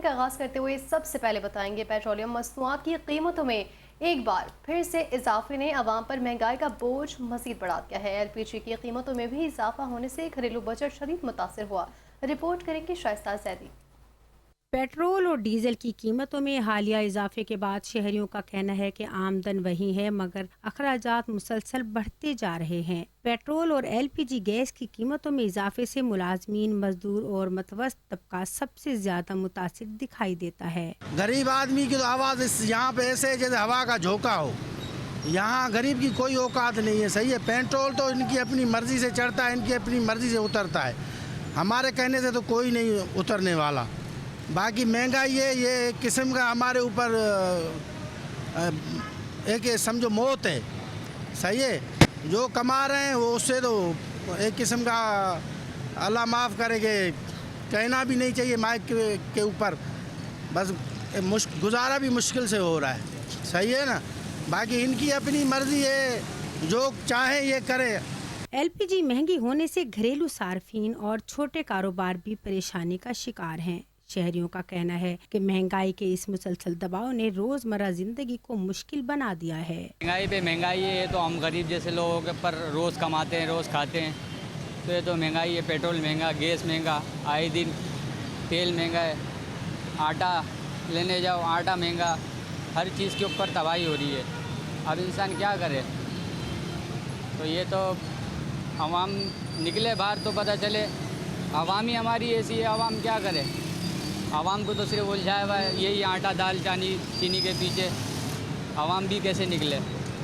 کا آغاز کرتے ہوئے سب سے پہلے بتائیں گے پیٹرولیم مصنوعات کی قیمتوں میں ایک بار پھر سے اضافے نے عوام پر مہنگائی کا بوجھ مزید بڑھا دیا ہے۔ LPG کی قیمتوں میں بھی اضافہ ہونے سے گھریلو بجٹ شدید متاثر ہوا۔ رپورٹ کریں گے شائستہ زیدی۔ پیٹرول اور ڈیزل کی قیمتوں میں حالیہ اضافے کے بعد شہریوں کا کہنا ہے کہ آمدن وہی ہے مگر اخراجات مسلسل بڑھتے جا رہے ہیں۔ پیٹرول اور LPG گیس کی قیمتوں میں اضافے سے ملازمین، مزدور اور متوسط طبقہ سب سے زیادہ متاثر دکھائی دیتا ہے۔ غریب آدمی کی تو آواز یہاں پہ ایسے جیسے ہوا کا جھونکا ہو، یہاں غریب کی کوئی اوقات نہیں ہے۔ صحیح ہے، پیٹرول تو ان کی اپنی مرضی سے چڑھتا ہے، ان کی اپنی مرضی سے اترتا ہے، ہمارے کہنے سے تو کوئی نہیں اترنے والا۔ باقی مہنگائی ہے، یہ ایک قسم کا ہمارے اوپر ایک سمجھو موت ہے۔ صحیح ہے، جو کما رہے ہیں وہ اس سے تو ایک قسم کا اللہ معاف کرے کہ کہنا بھی نہیں چاہیے مائک کے اوپر، بس گزارا بھی مشکل سے ہو رہا ہے۔ صحیح ہے نا، باقی ان کی اپنی مرضی ہے، جو چاہیں یہ کرے۔ LPG مہنگی ہونے سے گھریلو صارفین اور چھوٹے کاروبار بھی پریشانی کا شکار ہیں۔ شہریوں کا کہنا ہے کہ مہنگائی کے اس مسلسل دباؤ نے روزمرہ زندگی کو مشکل بنا دیا ہے۔ مہنگائی پہ مہنگائی ہے، تو ہم غریب جیسے لوگوں کے پر روز کماتے ہیں، روز کھاتے ہیں، تو یہ تو مہنگائی ہے۔ پیٹرول مہنگا، گیس مہنگا، آئے دن تیل مہنگا ہے، آٹا لینے جاؤ آٹا مہنگا، ہر چیز کے اوپر تباہی ہو رہی ہے۔ اب انسان کیا کرے؟ تو یہ تو عوام نکلے باہر تو پتہ چلے۔ عوامی ہماری ایسی ہے، عوام کیا کرے؟ عوام کو تو صرف الجھایا ہوا ہے یہی آٹا دال چینی کے پیچھے، عوام بھی کیسے نکلے؟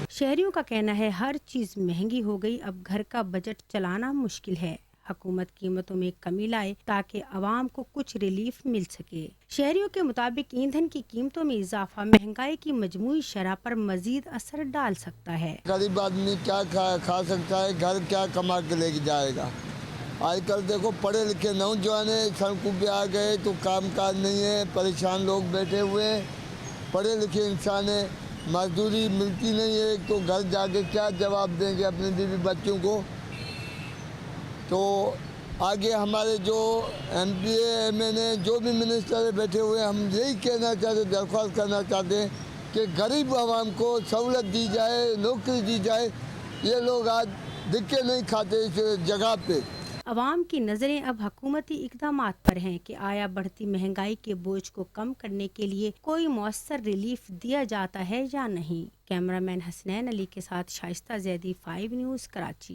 شہریوں کا کہنا ہے ہر چیز مہنگی ہو گئی، اب گھر کا بجٹ چلانا مشکل ہے۔ حکومت قیمتوں میں کمی لائے تاکہ عوام کو کچھ ریلیف مل سکے۔ شہریوں کے مطابق ایندھن کی قیمتوں میں اضافہ مہنگائی کی مجموعی شرح پر مزید اثر ڈال سکتا ہے۔ غریب آدمی کیا کھا سکتا ہے، گھر کیا کما کے لے کے جائے گا؟ آج کل دیکھو پڑھے لکھے نوجوان سڑکوں پہ آ گئے تو کام کاج نہیں ہے، پریشان لوگ بیٹھے ہوئے ہیں۔ پڑھے لکھے انسان ہیں، مزدوری ملتی نہیں ہے تو گھر جا کے کیا جواب دیں گے اپنے بیوی بچوں کو؟ تو آگے ہمارے جو MP MN جو بھی منسٹر بیٹھے ہوئے ہیں، ہم یہی کہنا چاہتے، درخواست کرنا چاہتے ہیں کہ غریب عوام کو سہولت دی جائے، نوکری دی جائے۔ یہ لوگ آج دھکے نہیں کھاتے اس جگہ پہ۔ عوام کی نظریں اب حکومتی اقدامات پر ہیں کہ آیا بڑھتی مہنگائی کے بوجھ کو کم کرنے کے لیے کوئی مؤثر ریلیف دیا جاتا ہے یا نہیں۔ کیمرہ مین حسنین علی کے ساتھ شائستہ زیدی، 5 نیوز، کراچی۔